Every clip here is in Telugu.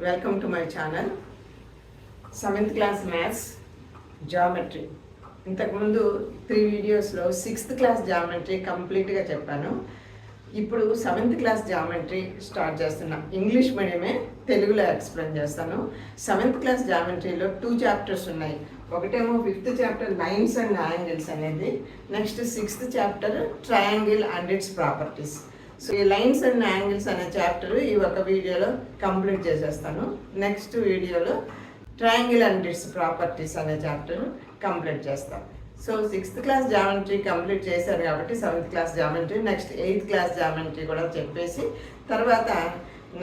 Welcome to my channel. 7th class maths geometry. ఇంతకుముందు 3 వీడియోస్లో 6th క్లాస్ జామెట్రీ కంప్లీట్గా చెప్పాను. ఇప్పుడు 7th క్లాస్ జామెట్రీ స్టార్ట్ చేస్తున్నా. ఇంగ్లీష్ మీడియమే, తెలుగులో ఎక్స్ప్లెయిన్ చేస్తాను. 7th క్లాస్ జామెట్రీలో 2 చాప్టర్స్ ఉన్నాయి. ఒకటేమో 5th chapter lines and angles అనేది, next 6th chapter triangle and its properties. So ఈ లైన్స్ అండ్ యాంగిల్స్ అనే చాప్టర్ ఈ ఒక వీడియోలో కంప్లీట్ చేసేస్తాను. నెక్స్ట్ వీడియోలో ట్రయాంగిల్ అండ్ ఇట్స్ ప్రాపర్టీస్ అనే చాప్టర్ కంప్లీట్ చేస్తాను. So 6th class geometry complete చేశారు కాబట్టి 7th class geometry, next 8th class geometry కూడా చెప్పేసి తర్వాత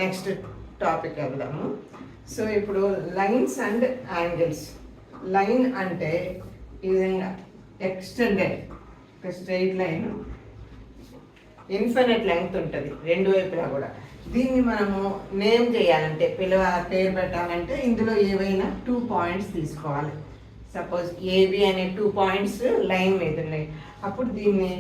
నెక్స్ట్ టాపిక్ వెళ్దాము. సో ఇప్పుడు లైన్స్ అండ్ యాంగిల్స్. లైన్ అంటే ఈ విధంగా extended straight line, infinite length ఉంటుంది రెండు వైపులా కూడా. దీన్ని మనము నేమ్ చేయాలంటే, పేరు పెట్టాలంటే ఇందులో ఏవైనా 2 పాయింట్స్ తీసుకోవాలి. సపోజ్ ఏబి అనే 2 పాయింట్స్ లైన్ మీద ఉన్నాయి. అప్పుడు దీన్ని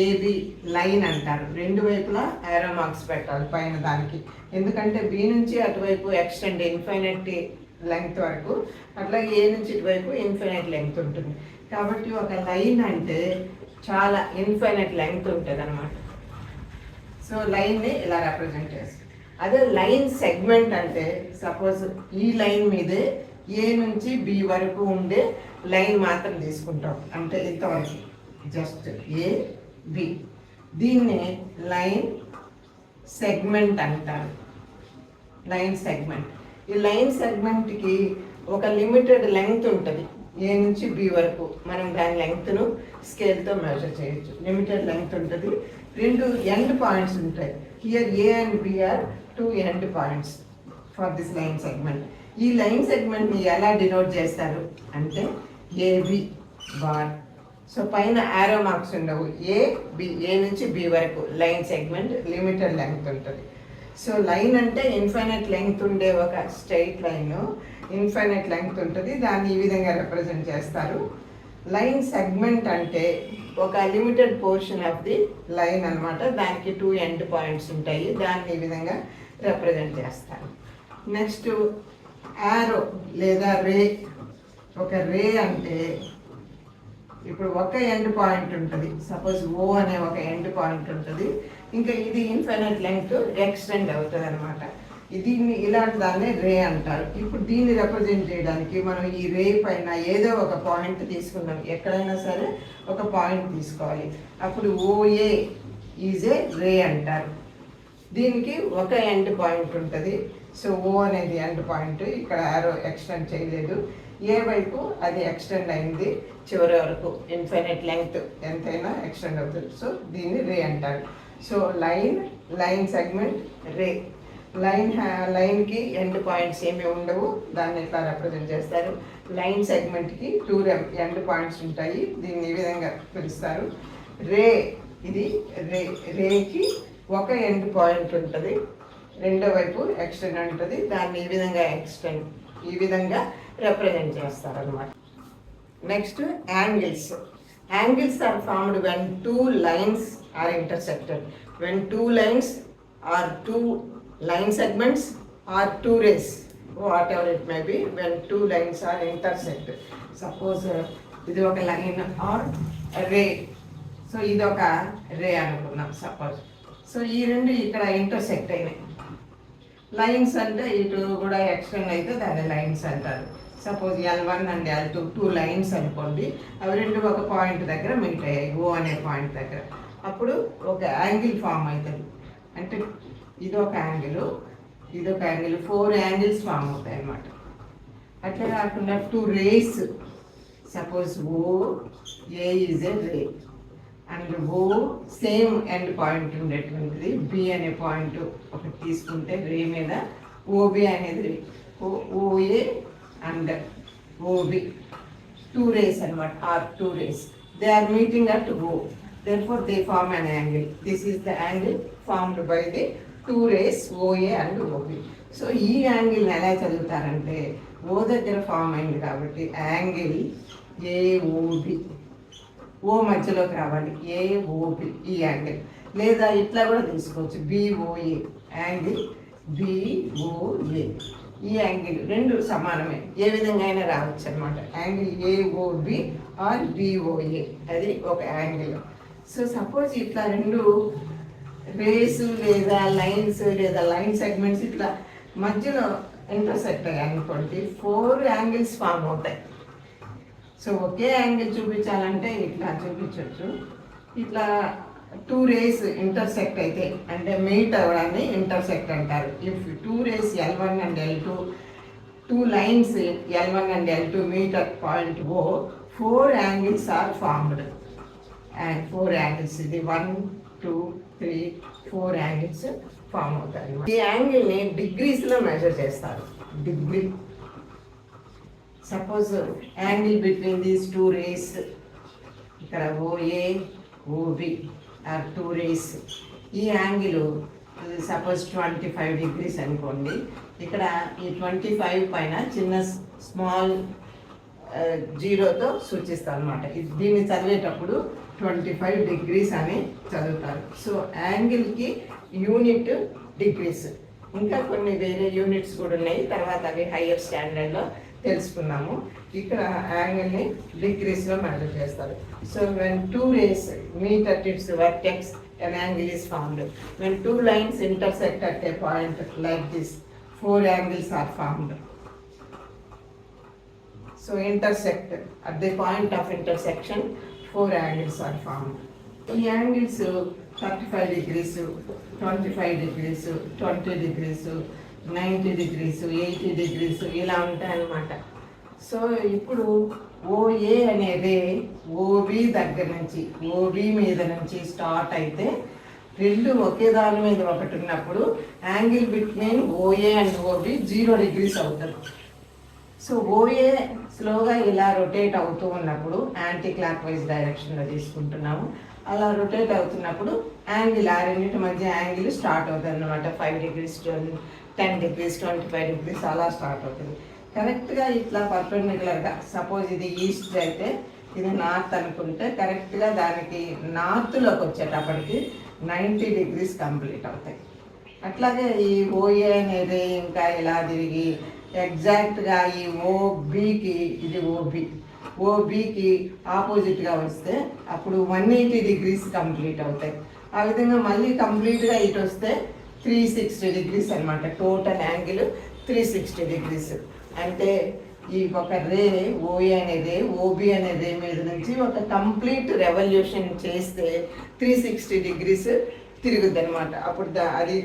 ఏబి లైన్ అంటారు. రెండు వైపులా ఏరో మార్క్స్ పెట్టాలి పైన దానికి. ఎందుకంటే బి నుంచి అటువైపు ఎక్స్టెండ్ ఇన్ఫినిట్ లెంగ్త్ వరకు, అట్లాగే ఏ నుంచి ఇటువైపు ఇన్ఫినిట్ లెంగ్త్ ఉంటుంది. కాబట్టి ఒక లైన్ అంటే చాలా ఇన్ఫినిట్ లెంగ్త్ ఉంటుంది అన్నమాట. సో లైన్ని ఇలా రిప్రజెంట్ చేస్తాం. అదే లైన్ సెగ్మెంట్ అంటే సపోజ్ ఈ లైన్ మీదే ఏ నుంచి బి వరకు ఉండే లైన్ మాత్రం తీసుకుంటాం. అంటే ఇంతవరకు జస్ట్ ఏ బి, దీన్ని లైన్ సెగ్మెంట్ అంటారు. Line segment. ఈ లైన్ సెగ్మెంట్కి ఒక లిమిటెడ్ లెంగ్త్ ఉంటుంది. ఏ నుంచి బి వరకు మనం దాని లెంగ్త్ను స్కేల్తో మెజర్ చేయొచ్చు. లిమిటెడ్ లెంగ్త్ ఉంటుంది. 2 ఎండ్ పాయింట్స్ ఉంటాయి. Here A and B are 2 end points for this line segment. ఈ లైన్ సెగ్మెంట్ని ఎలా డినోట్ చేస్తారు అంటే ఏబి బార్. సో పైన యారో మార్క్స్ ఉండవు. ఏ నుంచి బి వరకు లైన్ సెగ్మెంట్ లిమిటెడ్ లెంగ్త్ ఉంటుంది. సో లైన్ అంటే ఇన్ఫైనైట్ లెంగ్త్ ఉండే ఒక స్ట్రైట్ లైన్, ఇన్ఫైనైట్ లెంగ్త్ ఉంటుంది. దాన్ని ఈ విధంగా రిప్రజెంట్ చేస్తారు. లైన్ సెగ్మెంట్ అంటే ఒక limited portion of the line అనమాట. దానికి 2 ఎండ్ పాయింట్స్ ఉంటాయి. దాన్ని ఈ విధంగా రిప్రజెంట్ చేస్తారు. నెక్స్ట్ యారో లేదా రే. ఒక రే అంటే ఇప్పుడు ఒక ఎండ్ పాయింట్ ఉంటుంది. సపోజ్ ఓ అనే ఒక ఎండ్ పాయింట్ ఉంటుంది. ఇంకా ఇది ఇన్ఫైనైట్ లెంగ్త్ ఎక్స్టెండ్ అవుతుంది అనమాట. దీన్ని ఇలాంటి దాన్ని రే అంటారు. ఇప్పుడు దీన్ని రిప్రజెంట్ చేయడానికి మనం ఈ రే పైన ఏదో ఒక పాయింట్ తీసుకున్నాం. ఎక్కడైనా సరే ఒక పాయింట్ తీసుకోవాలి. అప్పుడు ఓఏ ఈజ్ ఏ రే అంటారు. దీనికి ఒక ఎండ్ పాయింట్ ఉంటుంది. సో ఓ అనేది ఎండ్ పాయింట్. ఇక్కడ యారో ఎక్స్టెండ్ చేయలేదు. ఏ వైపు అది ఎక్స్టెండ్ అయింది చివరి వరకు. ఇన్ఫినిట్ లెంగ్త్ ఎంతైనా ఎక్స్టెండ్ అవుతుంది. సో దీన్ని రే అంటారు. సో లైన్ సెగ్మెంట్ రే. లైన్కి ఎండ్ పాయింట్స్ ఏమి ఉండవు. దాన్ని ఎట్లా రిప్రజెంట్ చేస్తారు? లైన్ సెగ్మెంట్కి 2 ఎండ్ పాయింట్స్ ఉంటాయి. దీన్ని ఈ విధంగా పిలుస్తారు రే. ఇది రేకి ఒక ఎండ్ పాయింట్ ఉంటుంది. రెండో వైపు ఎక్స్టెండ్ ఉంటుంది. దాన్ని ఈ విధంగా రిప్రజెంట్ చేస్తారు అన్నమాట. Next angles. Angles are formed when 2 lines are intersected. When 2 lines or 2 line segments or 2 rays, whatever it may be, when 2 lines are intersect. Suppose ఇది ఒక లైన్ ఆర్ రే. సో ఇది ఒక రే అనుకున్నాం సపోజ్. సో ఈ రెండు ఇక్కడ ఇంటర్సెక్ట్ అయినాయి. లైన్స్ అంటే ఇటు కూడా ఎక్స్టెండ్ అయితే దాన్ని లైన్స్ అంటారు. Suppose L1 and L2 2 lines అనుకోండి. అవి రెండు ఒక పాయింట్ దగ్గర మీట్ అయ్యాయి, ఓ అనే పాయింట్ దగ్గర. అప్పుడు ఒక యాంగిల్ ఫామ్ అవుతుంది. అంటే ఇదొక యాంగిల్, 4 యాంగిల్స్ ఫామ్ అవుతాయి అన్నమాట. అట్లా కాకుండా 2 rays, suppose O A is a ray and O same end point ఉండేటువంటిది బి అనే పాయింట్ ఒకటి తీసుకుంటే రే మీద ఓబి అనేది ray. OA and OB 2 rays అనమాట, are 2 rays. They are meeting at O. Therefore they form an angle. This is the angle formed by the 2 rays OA and OB. So ఈ యాంగిల్ ఎలా చదువుతారంటే ఓ దగ్గర ఫామ్ అయింది కాబట్టి యాంగిల్ ఏఓబి. ఓ మధ్యలోకి రావాలి, ఏఓబి ఈ యాంగిల్. లేదా ఇట్లా కూడా తీసుకోవచ్చు, బిఓఏ యాంగిల్ బిఓఏ. ఈ యాంగిల్ రెండు సమానమే, ఏ విధంగా అయినా రావచ్చు అనమాట. యాంగిల్ ఏఓబి ఆర్ బిఓఏ అది ఒక యాంగిల్. సో సపోజ్ ఇట్లా రెండు రేస్ లేదా లైన్స్ లేదా లైన్ సెగ్మెంట్స్ ఇట్లా మధ్యలో ఇంటర్సెక్ట్ అయ్యాయి అనుకోండి, 4 యాంగిల్స్ ఫామ్ అవుతాయి. సో ఒకే యాంగిల్ చూపించాలంటే ఇట్లా చూపించవచ్చు. ఇట్లా 2 రేస్ ఇంటర్సెక్ట్ అయితే అంటే మీట్ అవ్వడాన్ని ఇంటర్సెక్ట్ అంటారు. If 2 rays L1 and L2, 2 lines L1 and L2 meet at point O, 4 angles are formed. And 4 angles, ఇది 1 2 3 4 యాంగిల్స్ ఫామ్ అవుతాయి. ఈ యాంగిల్ని డిగ్రీస్లో మెజర్ చేస్తారు. Degree. Suppose angle between these 2 rays, ఇక్కడ ఓఏ ఓబి ఆర్ 2 రేస్, ఈ యాంగిల్ సపోజ్ 25 డిగ్రీస్ అనుకోండి. ఇక్కడ ఈ 25 పైన చిన్న స్మాల్ జీరోతో సూచిస్తాం అనమాట. దీన్ని చదివేటప్పుడు 25 డిగ్రీస్ అని చదువుతారు. సో యాంగిల్కి యూనిట్ డిగ్రీస్. ఇంకా కొన్ని వేరే యూనిట్స్ కూడా ఉన్నాయి, తర్వాత అవి హయ్యర్ స్టాండర్డ్లో తెలుసుకున్నాము. ఇక్కడ యాంగిల్ని డిగ్రీస్లో మెజర్ చేస్తారు. So when 2 rays meet at its vertex, an angle is formed. When 2 lines intersect at a point like this, 4 angles are formed. So intersect, at the point of intersection, 4 angles are formed. ఈ angles 35 degrees, 25 degrees, 20 degrees, 90 degrees, 80 degrees ఇలా ఉంటాయన్నమాట. సో ఇప్పుడు ఓఏ అనేది ఓబి దగ్గర నుంచి, ఓబి మీద నుంచి స్టార్ట్ అయితే రెండు ఒకే దాని మీద ఒకటి ఉన్నప్పుడు angle between OA and OB 0 degrees అవుతుంది. సో ఓఏ స్లోగా ఇలా రొటేట్ అవుతూ ఉన్నప్పుడు యాంటీ క్లాక్ వైజ్ డైరెక్షన్లో తీసుకుంటున్నాము. అలా రొటేట్ అవుతున్నప్పుడు యాంగిల్, ఆ రెండింటి మధ్య యాంగిల్ స్టార్ట్ అవుతుంది అనమాట. 5 degrees, 10 degrees, 25 degrees అలా స్టార్ట్ అవుతుంది. కరెక్ట్గా ఇట్లా పర్పెండిక్యులర్గా, సపోజ్ ఇది ఈస్ట్ అయితే ఇది నార్త్ అనుకుంటే, కరెక్ట్గా దానికి నార్త్లోకి వచ్చేటప్పటికి 90 degrees కంప్లీట్ అవుతాయి. అట్లాగే ఈ ఓఏ అనేది ఇంకా ఇలా తిరిగి ఎగ్జాక్ట్గా ఈ ఓబికి, ఇది ఓబికి ఆపోజిట్గా వస్తే అప్పుడు 180 degrees కంప్లీట్ అవుతాయి. ఆ విధంగా మళ్ళీ కంప్లీట్గా ఇటు వస్తే 360 degrees అనమాట. Total angle 360 degrees. అంటే ఈ ఒక రే ఓఏ అనే రే ఓబి అనే రే మీద నుంచి ఒక కంప్లీట్ రెవల్యూషన్ చేస్తే 360 degrees తిరుగుద్ది అనమాట. అప్పుడు అది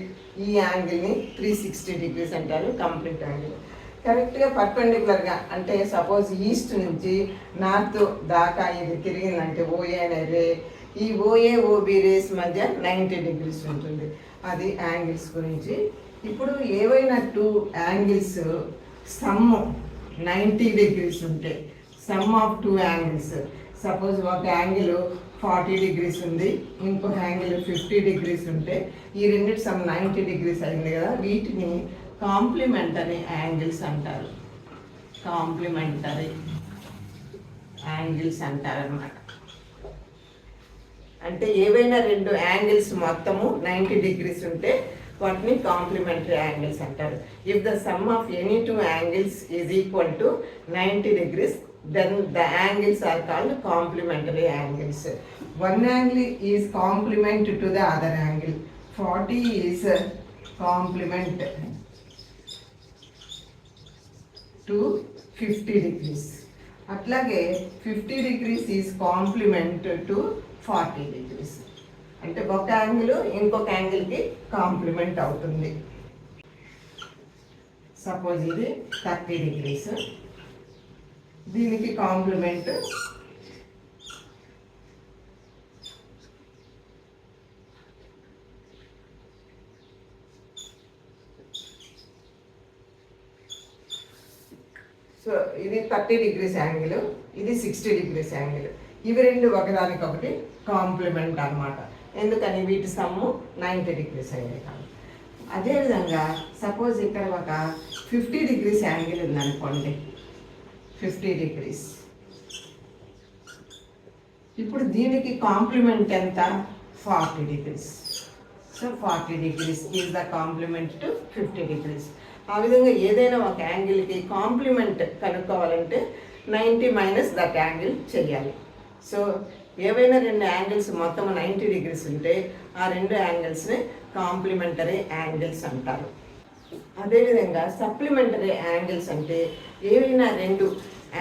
ఈ యాంగిల్ని 360 degrees అంటారు, కంప్లీట్ యాంగిల్. కరెక్ట్గా పర్పెండిక్యులర్గా అంటే సపోజ్ ఈస్ట్ నుంచి నార్త్ దాకా ఇది తిరిగిందంటే ఓఏ అనే రే, ఈ ఓఏ ఓబి రేస్ మధ్య 90 degrees ఉంటుంది. అది యాంగిల్స్ గురించి. ఇప్పుడు ఏవైనా 2 యాంగిల్స్ సమ్ 90 degrees ఉంటే, సమ్ ఆఫ్ 2 యాంగిల్స్, సపోజ్ ఒక యాంగిల్ 40 degrees ఉంది, ఇంకొక యాంగిల్ 50 degrees ఉంటే, ఈ రెండింటి సమ్ 90 degrees అయింది కదా, వీటిని కాంప్లిమెంటరీ యాంగిల్స్ అంటారు. కాంప్లిమెంటరీ యాంగిల్స్ అంటారన్నమాట. అంటే ఏవైనా 2 యాంగిల్స్ మొత్తము 90 degrees ఉంటే వాటిని కాంప్లిమెంటరీ యాంగిల్స్ అంటారు. If the sum of any 2 angles is equal to 90 degrees, then the angles are called complementary angles. One angle is complement to the other angle. 40 is complement to 50 degrees. అట్లాగే 50 degrees is complement to 40 degrees. అంటే ఒక యాంగిల్ ఇంకొక యాంగిల్కి కాంప్లిమెంట్ అవుతుంది. సపోజ్ ఇది 30 degrees, దీనికి కాంప్లిమెంట్ 30 degrees యాంగిల్, ఇది 60 degrees యాంగిల్. ఇవి రెండు ఒకదానికొకటి కాంప్లిమెంట్ అన్నమాట. ఎందుకని వీటి సమ్ము 90 degrees అయ్యాయి కాదు. అదేవిధంగా సపోజ్ ఇక్కడ ఒక 50 degrees యాంగిల్ ఉందనుకోండి, 50 degrees. ఇప్పుడు దీనికి కాంప్లిమెంట్ ఎంత? 40 degrees. So 40 degrees is the complement to 50 degrees. ఆ విధంగా ఏదైనా ఒక యాంగిల్కి కాంప్లిమెంట్ కనుక్కోవాలంటే 90 మైనస్ దట్ యాంగిల్ చేయాలి. సో ఏవైనా రెండు యాంగిల్స్ మొత్తం 90 డిగ్రీస్ ఉంటే ఆ రెండు యాంగిల్స్ని కాంప్లిమెంటరీ యాంగిల్స్ అంటారు. అదేవిధంగా సప్లిమెంటరీ యాంగిల్స్ అంటే ఏవైనా రెండు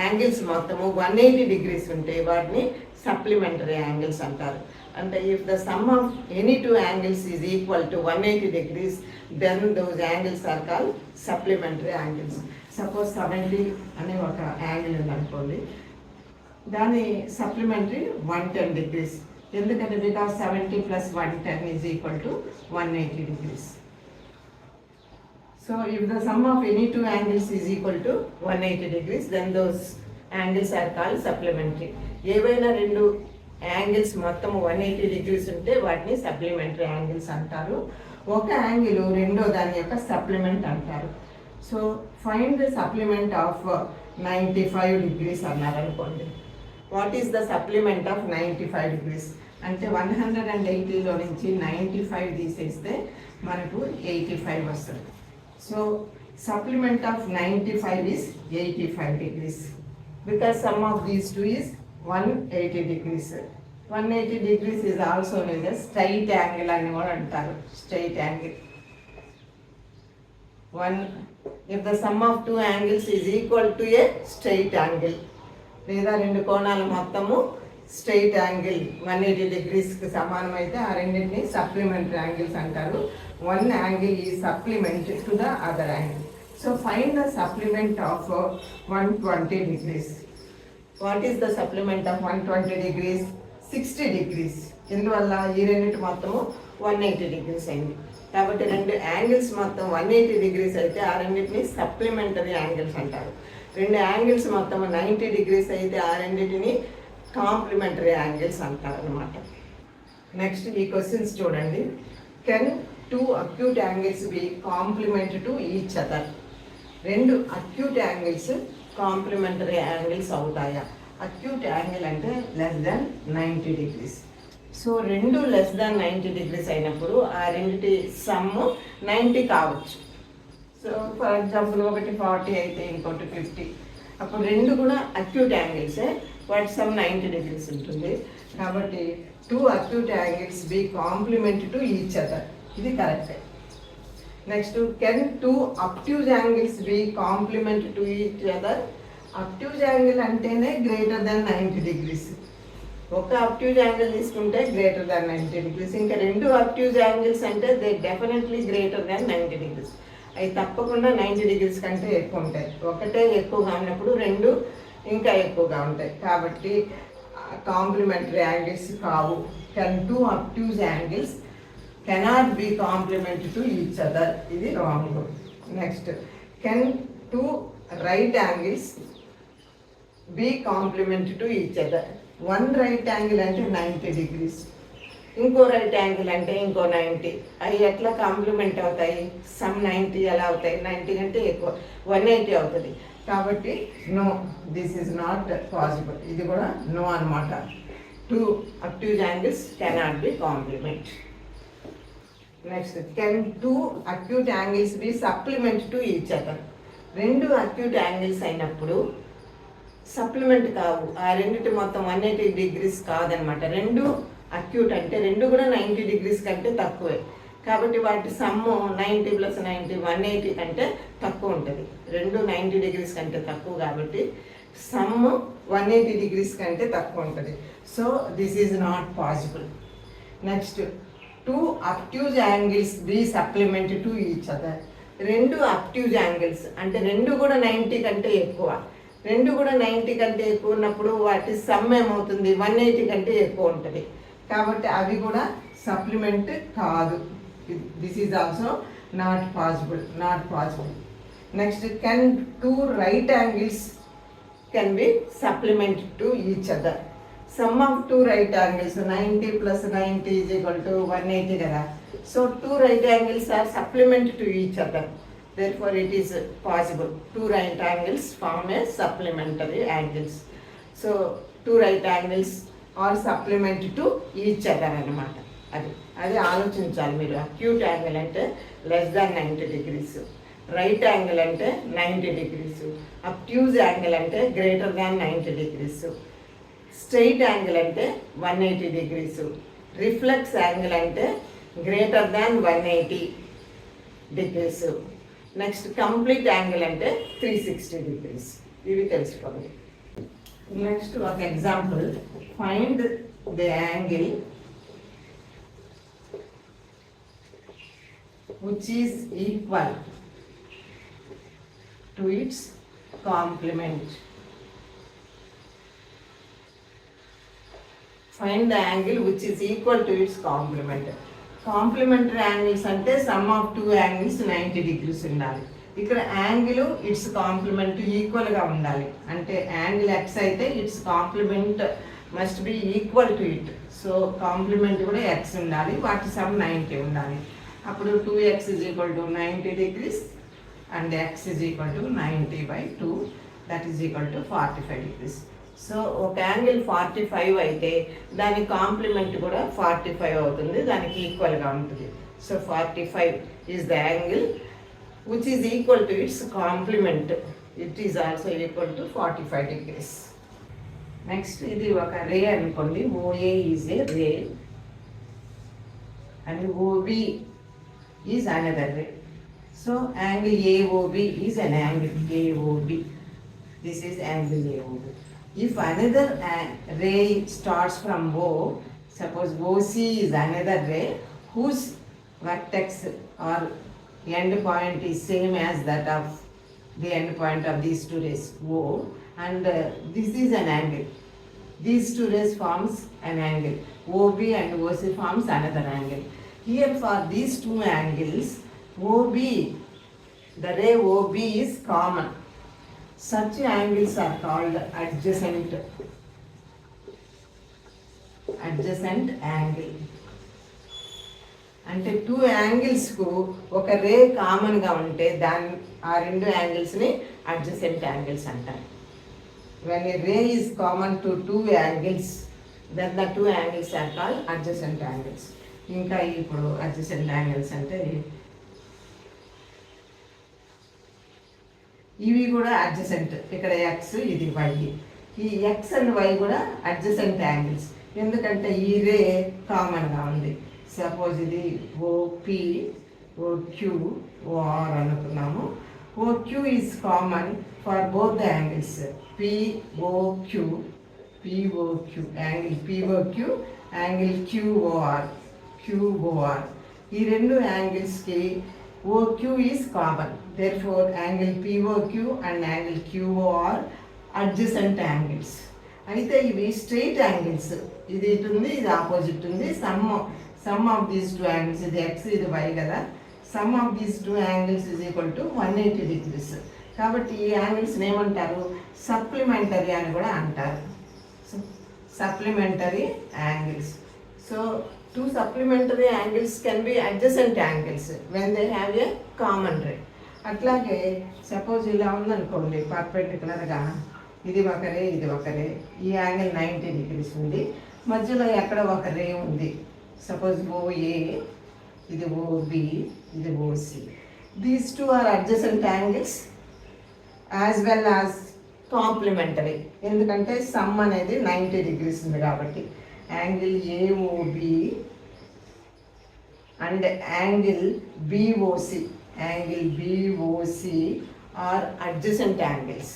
యాంగిల్స్ మొత్తము 180 డిగ్రీస్ ఉంటే వాటిని సప్లిమెంటరీ యాంగిల్స్ అంటారు. అంటే if the sum of any two angles is equal to 180 degrees then those angles are call supplementary angles. Suppose 70 అనే ఒక యాంగిల్ ఉందనుకోండి, దాని సప్లిమెంటరీ 110 డిగ్రీస్. ఎందుకంటే because 70 plus 110 is equal to 180 degrees. So if the sum of any two angles is equal to 180 degrees, then those angles are called supplementary. ఏవైనా రెండు యాంగిల్స్ మొత్తం 180 డిగ్రీస్ ఉంటే వాటిని సప్లిమెంటరీ యాంగిల్స్ అంటారు. ఒక యాంగిల్ రెండో దాని యొక్క సప్లిమెంట్ అంటారు. So find the supplement of 95 degrees అన్నారు అనుకోండి. What is the supplement of 95 degrees అంటే 180లో నుంచి 95 తీసేస్తే మనకు 85 వస్తుంది. So supplement of 95 is 85 degrees because sum of these two is 180 degrees. 180 degrees is also known as straight angle అని కూడా అంటారు. Straight angle. If the sum of two angles is equal to a straight angle, లేదా రెండు కోణాలు మొత్తము స్ట్రైట్ యాంగిల్ 180 డిగ్రీస్కి సమానం అయితే ఆ రెండింటిని సప్లిమెంటరీ యాంగిల్స్ అంటారు. One angle is supplemented to the other angle. So find the supplement of 120 degrees. What is the supplement of 120 degrees? 60 degrees. ఇందువల్ల ఈ రెండింటి మొత్తము 180 డిగ్రీస్ అయింది. కాబట్టి రెండు యాంగిల్స్ మొత్తం 180 డిగ్రీస్ అయితే ఆ రెండింటిని సప్లిమెంటరీ యాంగిల్స్ అంటారు. రెండు యాంగిల్స్ మొత్తం 90 డిగ్రీస్ అయితే ఆ రెండింటిని కాంప్లిమెంటరీ యాంగిల్స్ అంటారు అనమాట. నెక్స్ట్ ఈ క్వశ్చన్స్ చూడండి. Can two acute angles be complement to each other? రెండు అక్యూట్ యాంగిల్స్ కాంప్లిమెంటరీ యాంగిల్స్ అవుతాయా? అక్యూట్ యాంగిల్ అంటే లెస్ దాన్ 90 డిగ్రీస్. సో రెండు లెస్ దాన్ 90 డిగ్రీస్ అయినప్పుడు ఆ రెండింటి సమ్ 90 కావచ్చు. సో ఫర్ ఎగ్జాంపుల్ ఒకటి 40 అయితే ఇంకోటి 50. అప్పుడు రెండు కూడా అక్యూట్ యాంగిల్సే, వాటి సమ్ 90 డిగ్రీస్ ఉంటుంది. కాబట్టి two acute angles be complement to each other, ఇది కరెక్టే. Next can two obtuse angles be complement to each other? Obtuse angle అంటేనే గ్రేటర్ దాన్ 90 డిగ్రీస్. ఒక అబ్ట్యూజ్ యాంగిల్ తీసుకుంటే గ్రేటర్ దాన్ 90 డిగ్రీస్, ఇంకా రెండు అబ్ట్యూజ్ యాంగిల్స్ అంటే they definitely greater than 90 degrees. అవి తప్పకుండా 90 డిగ్రీస్ కంటే ఎక్కువ ఉంటాయి. ఒకటే ఎక్కువగా ఉన్నప్పుడు రెండు ఇంకా ఎక్కువగా ఉంటాయి. కాబట్టి కాంప్లిమెంటరీ యాంగిల్స్ కావు. Can two obtuse angles cannot be complement to each other, ఇది wrong. Next can two right angles be complement to each other? One right angle అంటే 90 డిగ్రీస్, ఇంకో రైట్ యాంగిల్ అంటే ఇంకో 90. అవి ఎట్లా కాంప్లిమెంట్ అవుతాయి? సమ్ 90 ఎలా అవుతాయి? 90 కంటే ఎక్కువ 180 అవుతుంది. కాబట్టి no, this is not possible. ఇది కూడా నో అనమాట. Two obtuse angles cannot be complement. Next can two acute angles be supplement to each other? రెండు అక్యూట్ యాంగిల్స్ అయినప్పుడు సప్లిమెంట్ కావు. ఆ రెండింటి మొత్తం 180 డిగ్రీస్ కాదనమాట. రెండు అక్యూట్ అంటే రెండు కూడా 90 డిగ్రీస్ కంటే తక్కువే. కాబట్టి వాటి సమ్ము 90 ప్లస్ 90 180 కంటే తక్కువ ఉంటుంది. రెండు 90 డిగ్రీస్ కంటే తక్కువ కాబట్టి సమ్ము 180 డిగ్రీస్ కంటే తక్కువ ఉంటుంది. So this is not possible. Next two obtuse angles be supplement to each other? రెండు అబ్ట్యూజ్ యాంగిల్స్ అంటే రెండు కూడా 90 కంటే ఎక్కువ. రెండు కూడా 90 కంటే ఎక్కువ ఉన్నప్పుడు వాటి సమ్ ఏమవుతుంది? 180 కంటే ఎక్కువ ఉంటుంది. కాబట్టి అవి కూడా సప్లిమెంట్ కాదు. This is also not possible. Next can two right angles can be supplement to each other? Sum of two right angles 90 plus 90 is equal to 180 కదా. So two right angles are supplement to each other. Therefore it is possible. Two right angles form a supplementary angles. So two right angles are supplement to each other అనమాట. అది ఆలోచించాలి మీరు. అక్యూట్ యాంగిల్ అంటే less than 90 degrees, right angle అంటే 90 degrees, అబ్ట్యూజ్ యాంగిల్ అంటే greater than 90 degrees, straight angle అంటే 180 degrees, రిఫ్లెక్స్ యాంగిల్ అంటే గ్రేటర్ దాన్ 180 degrees, నెక్స్ట్ కంప్లీట్ యాంగిల్ అంటే 360 degrees. ఇవి తెలుసుకోండి. నెక్స్ట్ ఒక example, find the angle which is equal to its complement. Find the angle which is equal to its complement. Complementary angles అంటే sum of two angles 90 degrees ఉండాలి. ఇక్కడ యాంగిల్ ఇట్స్ కాంప్లిమెంట్ ఈక్వల్గా ఉండాలి. అంటే యాంగిల్ ఎక్స్ అయితే its complement must be equal to it. So complement కూడా ఎక్స్ ఉండాలి, వాటి సమ్ 90 ఉండాలి. అప్పుడు 2x is equal to 90 degrees and x is equal to 90/2, that is equal to 45 degrees. So ఒక యాంగిల్ 45 అయితే దాని కాంప్లిమెంట్ కూడా 45 అవుతుంది, దానికి ఈక్వల్గా ఉంటుంది. So 45 is the angle which is equal to its complement. It is also equal to 45 degrees. Next ఇది ఒక రే అనుకోండి. OA is a ray and OB is another ray. So angle AOB is an angle AOB. This is angle AOB. If another ray starts from O, suppose OC is another ray whose vertex or end point is same as that of the end point of these two rays O, and this is an angle. These two rays forms an angle. OB and OC forms another angle. Here for these two angles, OB, the ray OB is common. Such angles are called adjacent angle. అంటే టూ యాంగిల్స్కు ఒక రే కామన్గా ఉంటే ఆ రెండు యాంగిల్స్ని అడ్జసెంట్ యాంగిల్స్ అంటారు. When a ray is common to two angles, then the two angles are called adjacent angles. ఇంకా ఇప్పుడు అడ్జసెంట్ యాంగిల్స్ అంటే ఇవి కూడా అడ్జసెంట్. ఇక్కడ ఎక్స్, ఇది వై. ఈ ఎక్స్ అండ్ వై కూడా అడ్జసెంట్ యాంగిల్స్, ఎందుకంటే ఈ రే కామన్గా ఉంది. సపోజ్ ఇది ఓపి, ఓక్యూ, ఓఆర్ అనుకున్నాము. OQ is common for both the angles POQ, angle POQ, angle QOR. ఈ రెండు యాంగిల్స్కి OQ is common. Therefore angle POQ and angle QOR adjacent angles. అయితే ఇవి స్ట్రెయిట్ యాంగిల్స్. ఇది ఇటు ఉంది, ఇది ఆపోజిట్ ఉంది. Some of these two angles, ఇది ఎక్స్, ఇది వై కదా. Some of these two angles is equal to 180 degrees. కాబట్టి ఈ యాంగిల్స్ని ఏమంటారు? సప్లిమెంటరీ అని కూడా అంటారు. Supplementary angles. So two supplementary angles can be adjacent angles when they have a common ray. అట్లాగే సపోజ్ ఇలా ఉందనుకోండి, పర్పెండిక్యులర్గా ఇది ఒక రే, ఇది ఒక రే. ఈ యాంగిల్ 90 degrees ఉంది, మధ్యలో ఎక్కడ ఒక రే ఉంది. సపోజ్ OA, ఇది OB, ఇది OC. These two are adjacent angles as well as complementary. ఎందుకంటే సమ్ అనేది 90 degrees ఉంది కాబట్టి. Angle AOB and angle BOC are adjacent angles,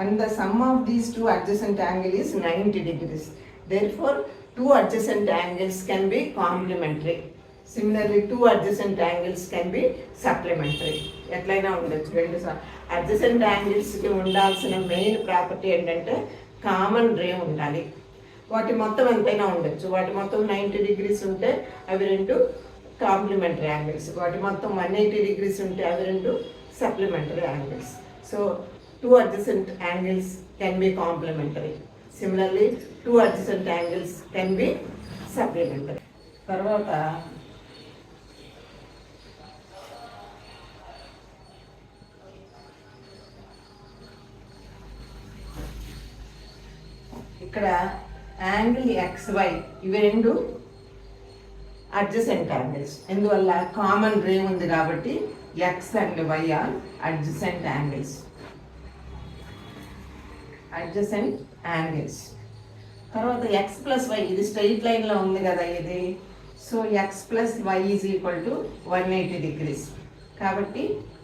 and the sum of these two adjacent angles is 90 degrees. Therefore two adjacent angles can be complementary. Similarly two adjacent angles can be supplementary. ఎట్లయినా ఉండొచ్చు. రెండు అడ్జసెంట్ యాంగిల్స్కి ఉండాల్సిన మెయిన్ ప్రాపర్టీ ఏంటంటే కామన్ రే ఉండాలి. వాటి మొత్తం ఎంతైనా ఉండొచ్చు. వాటి మొత్తం 90 degrees ఉంటే అవి రెండు కాంప్లిమెంటరీ యాంగిల్స్. వాటి మొత్తం 180 degrees ఉంటే అవి రెండు supplementary angles. So two adjacent angles can be complementary. Similarly two adjacent angles can be supplementary. తర్వాత ఇక్కడ యాంగిల్ XY ఇవి రెండు అడ్జసెంట్ యాంగిల్స్. ఎందువల్ల కామన్ రే ఉంది కాబట్టి X and Y are adjacent angles. Adjacent angles. తర్వాత ఎక్స్ ప్లస్ వై, ఇది స్ట్రైట్ లైన్లో ఉంది కదా ఇది. So X plus Y is equal to 180 degrees. కాబట్టి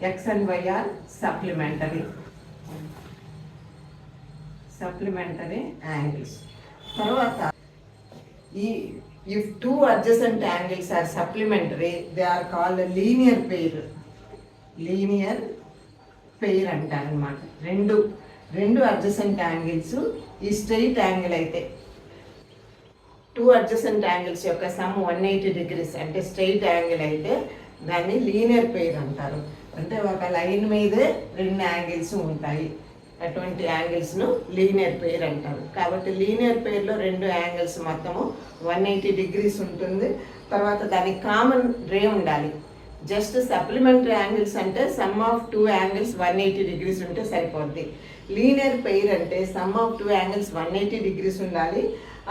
X and Y are supplementary angles. తర్వాత ఈ if two adjacent angles are supplementary they are called linear pair అంటారు అనమాట. రెండు అడ్జసెంట్ యాంగిల్స్ ఈ స్ట్రెయిట్ యాంగిల్ అయితే, టూ అడ్జసెంట్ యాంగిల్స్ యొక్క సమ్ 180 degrees అంటే స్ట్రెయిట్ యాంగిల్ అయితే దాన్ని లీనియర్ పెయిర్ అంటారు. అంటే ఒక లైన్ మీదే రెండు యాంగిల్స్ ఉంటాయి, అటువంటి యాంగిల్స్ను లీనియర్ పెయిర్ అంటారు. కాబట్టి లీనియర్ పెయిర్లో రెండు యాంగిల్స్ మొత్తము 180 degrees ఉంటుంది. తర్వాత దానికి కామన్ రే ఉండాలి. జస్ట్ సప్లిమెంటరీ యాంగిల్స్ అంటే sum of two angles 180 degrees ఉంటే సరిపోద్ది. లీనియర్ పెయిర్ అంటే sum of two angles 180 degrees ఉండాలి.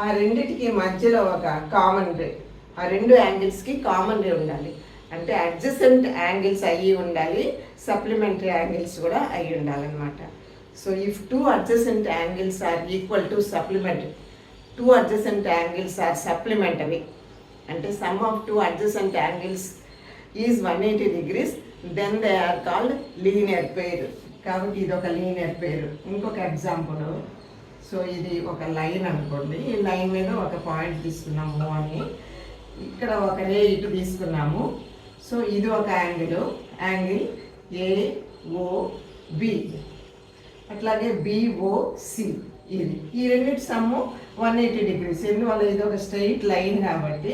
ఆ రెండిటికి మధ్యలో ఒక కామన్ రే, ఆ రెండు యాంగిల్స్కి కామన్ రే ఉండాలి. అంటే అడ్జసెంట్ యాంగిల్స్ అయ్యి ఉండాలి, సప్లిమెంటరీ యాంగిల్స్ కూడా అయ్యి ఉండాలన్నమాట. So if two adjacent angles are equal to supplementary, two adjacent angles are supplementary అంటే sum of two adjacent angles is 180 degrees, then they are called linear pair. కాబట్టి ఇది ఒక లీనియర్ పెయిర్. ఇంకొక ఎగ్జాంపుల్, సో ఇది ఒక లైన్ అనుకోండి. ఈ లైన్ మీద ఒక పాయింట్ తీసుకున్నాము అని, ఇక్కడ ఒక రే ఇటు తీసుకున్నాము. సో ఇది ఒక యాంగిల్ ఏఓబి, అట్లాగే బిఓసి. ఈ రెండింటి సమ్ము 180 degrees. ఎందువల్ల ఇది ఒక స్ట్రెయిట్ లైన్ కాబట్టి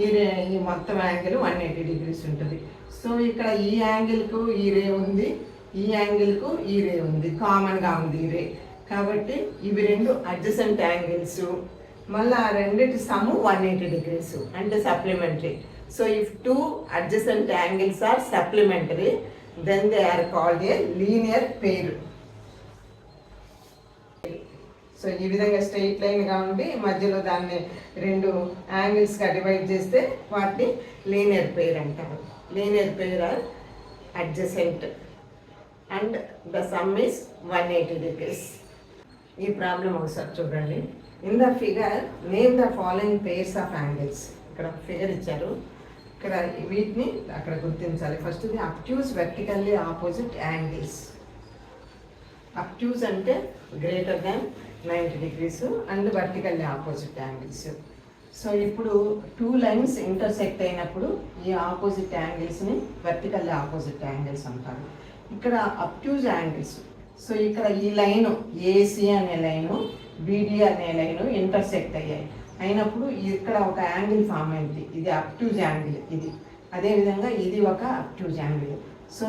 ఈ మొత్తం యాంగిల్ 180 degrees ఉంటుంది. సో ఇక్కడ ఈ యాంగిల్కు ఈ రే ఉంది, ఈ యాంగిల్కు ఈ రే ఉంది, కామన్గా ఉంది ఈ రే. కాబట్టి ఇవి రెండు అడ్జసెంట్ యాంగిల్స్. మళ్ళీ ఆ రెండింటి సమ్ము 180 degrees అంటే supplementary. So if two adjacent angles are supplementary then they are called a linear pair. So ఈ విధంగా స్ట్రెయిట్ లైన్గా ఉండి మధ్యలో దాన్ని రెండు యాంగిల్స్గా డివైడ్ చేస్తే వాటిని లీనియర్ పెయిర్ అంటారు. Linear pair are adjacent and the sum is 180 degrees. ఈ ప్రాబ్లం ఒకసారి చూడండి. In the figure name the following pairs of angles. ఇక్కడ ఫిగర్ ఇచ్చారు, ఇక్కడ వీటిని అక్కడ గుర్తించాలి. ఫస్ట్ ఇది obtuse vertically opposite angles. Obtuse అంటే greater than 90 degrees and vertically opposite angles. So ఇప్పుడు టూ లైన్స్ ఇంటర్సెక్ట్ అయినప్పుడు ఈ ఆపోజిట్ యాంగిల్స్ని వర్టికల్లీ ఆపోజిట్ యాంగిల్స్ అంటారు. ఇక్కడ అబ్ట్యూస్ యాంగిల్స్. సో ఇక్కడ ఈ లైను ఏసీ అనే లైను బీడీ అనే లైను ఇంటర్సెక్ట్ అయినప్పుడు ఇక్కడ ఒక యాంగిల్ ఫామ్ అయింది, ఇది అబ్ట్యూస్ యాంగిల్. ఇది అదేవిధంగా ఇది ఒక అబ్ట్యూస్ యాంగిల్. సో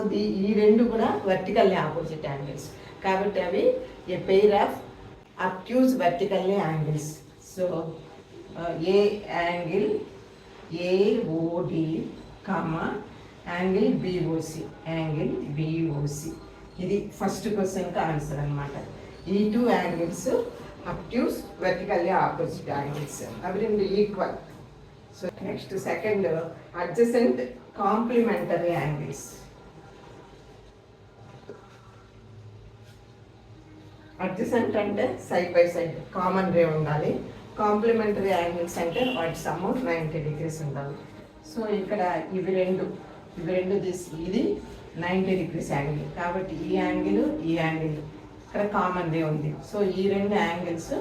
ఈ రెండు కూడా వర్టికల్లీ ఆపోజిట్ యాంగిల్స్. కాబట్టి అవి a pair of obtuse vertically angles. So a angle AOD comma angle BOC. ఇది ఫస్ట్ క్వశ్చన్కి ఆన్సర్ అనమాట. ఈ two angles obtuse vertically opposite angles, అవి రెండు equal. So next second adjacent complementary angles. Adjacent అంటే side by side common ray ఉండాలి. కాంప్లిమెంటరీ యాంగిల్స్ అంటే వాటి సమ్ 90 degrees ఉండాలి. సో ఇక్కడ ఇవి రెండు తీసి ఇది 90 degrees యాంగిల్. కాబట్టి ఈ యాంగిల్ ఇక్కడ కామన్ రే ఉంది. సో ఈ రెండు angles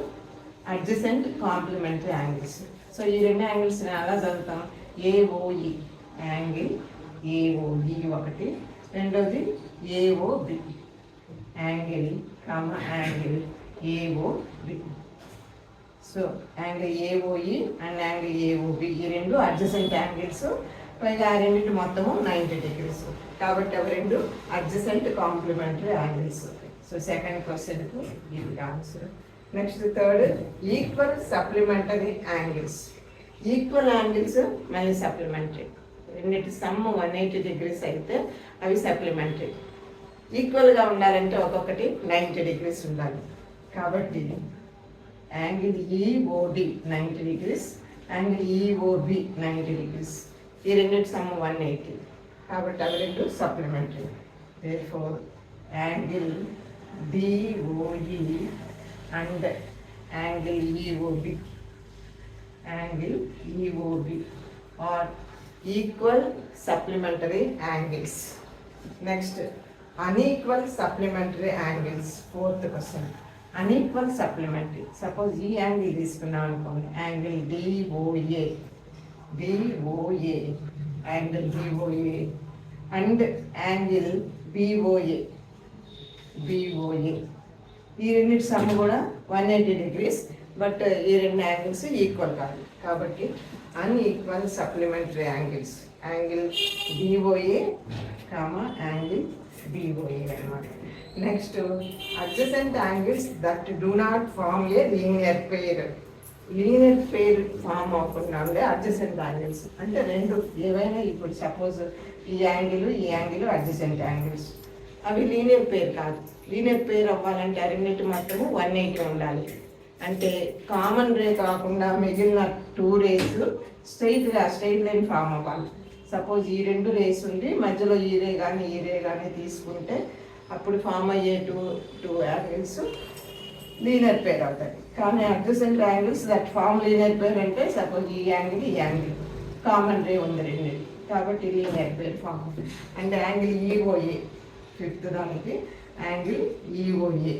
adjacent complementary angles. So ఈ రెండు యాంగిల్స్ ఎలా చదువుతాం? ఏఓఈ యాంగిల్ ఏఓఈ ఒకటి, రెండోది AOB angle angle AOB. So angle AOE and angle AOB ఈ రెండు అడ్జసెంట్ యాంగిల్స్. పైగా ఆ రెండింటి మొత్తము 90 degrees. కాబట్టి అవి రెండు adjacent complementary angles. So second క్వశ్చన్కు ఇది answer. Next third equal supplementary angles. Equal angles మళ్ళీ సప్లిమెంటరీ. రెండింటి సమ్ 180 degrees అయితే అవి సప్లిమెంటరీ. ఈక్వల్గా ఉండాలంటే ఒక్కొక్కటి 90 degrees ఉండాలి. కాబట్టి angle EOD 90 degrees, angle EOB 90 degrees. ఈ రెండింటి సమ్ 180. కాబట్టి అవి రెండు supplementary. Therefore angle DOE and angle EOB are equal supplementary angles. Next unequal supplementary angles. Fourth question, unequal supplementary. Suppose ఈ యాంగిల్ తీసుకున్నాం అనుకోండి, angle DOA angle DOA and angle BOA. ఈ రెండింటి సమ్ కూడా 180 degrees, బట్ ఈ రెండు యాంగిల్స్ ఈక్వల్ కాదు. కాబట్టి unequal supplementary angles, angle DOA angle BOA అనమాట. Next adjacent angles that do not form a linear pair. Linear pair form అవ్వకుండా ఉండే అడ్జసెంట్ యాంగిల్స్ అంటే రెండు ఏవైనా. ఇప్పుడు సపోజ్ ఈ యాంగిల్ అడ్జసెంట్ యాంగిల్స్, అవి లీనియర్ పెయిర్ కాదు. లీనియర్ పెయిర్ అవ్వాలంటే ఆ రెండింటి మొత్తము 180 ఉండాలి. అంటే కామన్ రే కాకుండా మిగిలిన 2 rays స్ట్రైట్ లైన్ ఫామ్ అవ్వాలి. సపోజ్ ఈ 2 rays ఉండి మధ్యలో ఈ రే కానీ తీసుకుంటే అప్పుడు ఫామ్ అయ్యే టూ యాంగిల్స్ లీనియర్ పెయిర్ అవుతాయి. కానీ adjacent angles that form linear pair అంటే సపోజ్ ఈ యాంగిల్ కామన్ రే ఉంది రెండింటి, కాబట్టి లీనియర్ పెయిర్ ఫామ్ అవుతుంది. అండ్ యాంగిల్ ఈఓఏ, ఫిఫ్త్ దానికి angle EOA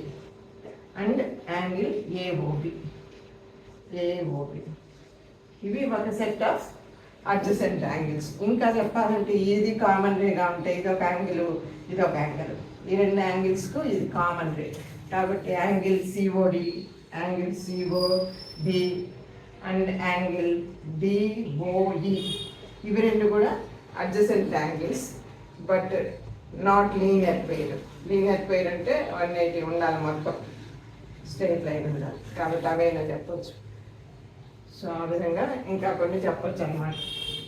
and angle AOB. ఇవి ఒక సెట్ ఆఫ్ అడ్జసెంట్ యాంగిల్స్. ఇంకా చెప్పాలంటే ఇది కామన్ రేగా ఉంటే ఇదొక యాంగిల్ ఈ రెండు యాంగిల్స్కు ఇది కామన్ రే. కాబట్టి angle COD and angle DOE ఇవి రెండు కూడా adjacent angles, but not linear pair. Linear pair అంటే 180 ఉండాలి, మొత్తం స్ట్రైట్ లైన్ ఉండాలి. కాబట్టి అవైనా చెప్పొచ్చు. సో ఆ విధంగా ఇంకా కొన్ని చెప్పొచ్చు అన్నమాట.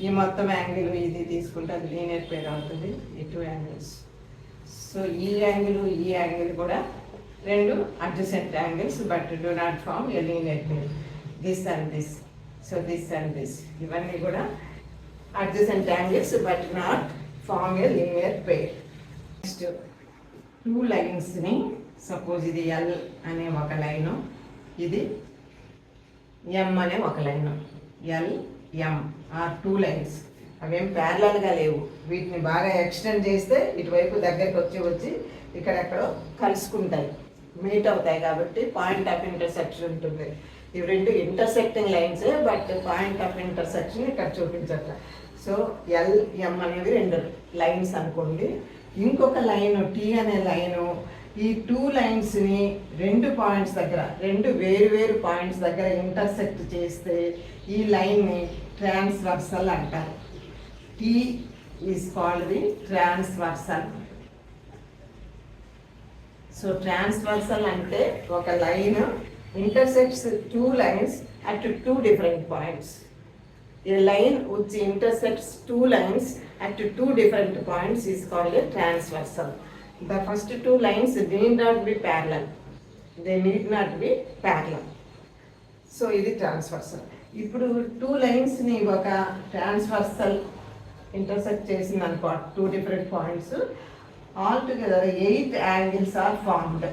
ఈ మొత్తం యాంగిల్ ఇది తీసుకుంటే అది లీనియర్ పెయిర్ అవుతుంది, ఈ 2 యాంగిల్స్. సో ఈ యాంగిల్ కూడా రెండు adjacent angles, but do not form a linear pair. This and this, so this and this ఇవన్నీ కూడా adjacent angles, but not form a linear pair. Next 2 లైన్స్ని, సపోజ్ ఇది ఎల్ అనే ఒక లైను, ఇది ఎం అనే ఒక లైను. M R 2 lines. అవేం ప్యారలల్గా లేవు. వీటిని బాగా ఎక్స్టెండ్ చేస్తే ఇటువైపు దగ్గరికి వచ్చి ఇక్కడెక్కడో కలుసుకుంటాయి, మీట్ అవుతాయి. కాబట్టి పాయింట్ ఆఫ్ ఇంటర్సెక్షన్ ఉంటుంది. ఇవి రెండు ఇంటర్సెక్టింగ్ లైన్సే, బట్ పాయింట్ ఆఫ్ ఇంటర్సెక్షన్ ఇక్కడ చూపించట్ల. సో ఎం అనేవి 2 లైన్స్ అనుకోండి. ఇంకొక లైను టీ అనే లైను ఈ 2 లైన్స్ని 2 పాయింట్స్ దగ్గర, 2 వేరు పాయింట్స్ దగ్గర ఇంటర్సెక్ట్ చేస్తే ఈ లైన్ని ట్రాన్స్వర్సల్ అంటారు. T is called the transversal. So transversal అంటే ఒక line intersects 2 lines at 2 different points. A line which intersects 2 lines at 2 different points is called a transversal. The first 2 lines need not be parallel. They need not be parallel. So ఇది transversal. ఇప్పుడు 2 lines ని ఒక transversal intersect చేసింది అనుకో 2 different points. Altogether 8 angles are formed.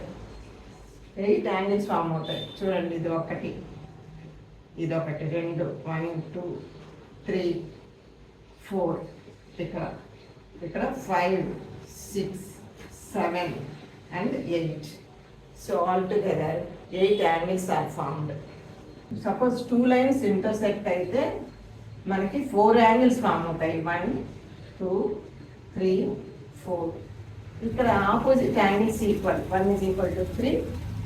8 angles form అవుతాయి. చూడండి, ఇది ఒకటి 2 1 2 3 4 ఇక్కడ 5 6 7 and 8. So all together 8 angles are formed. Suppose 2 lines intersect అయితే మనకి 4 యాంగిల్స్ ఫామ్ అవుతాయి. 1 2 3 4. ఇక్కడ opposite angles equal. 1 is equal to 3,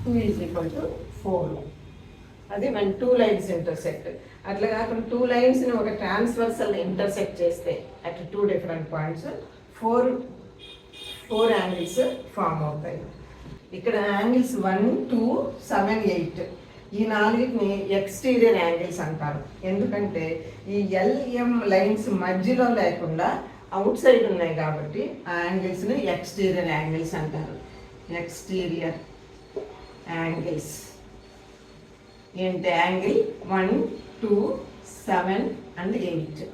2 is equal to 4. అది when 2 lines intersect. అట్లా కాకుండా 2 లైన్స్ని ఒక ట్రాన్స్వర్సల్ ఇంటర్సెక్ట్ చేస్తే at 2 different points 4 angles form అవుతాయి. ఇక్కడ యాంగిల్స్ 1 2 7 8 ఈ 4ని ఎక్స్టీరియర్ యాంగిల్స్ అంటారు. ఎందుకంటే ఈ ఎల్ఎం లైన్స్ మధ్యలో లేకుండా అవుట్ సైడ్ ఉన్నాయి కాబట్టి ఆ యాంగిల్స్ని ఎక్స్టీరియర్ యాంగిల్స్ అంటారు. ఎక్స్టీరియర్ యాంగిల్స్ ఏంటి? Angle 1 2 7 and 8.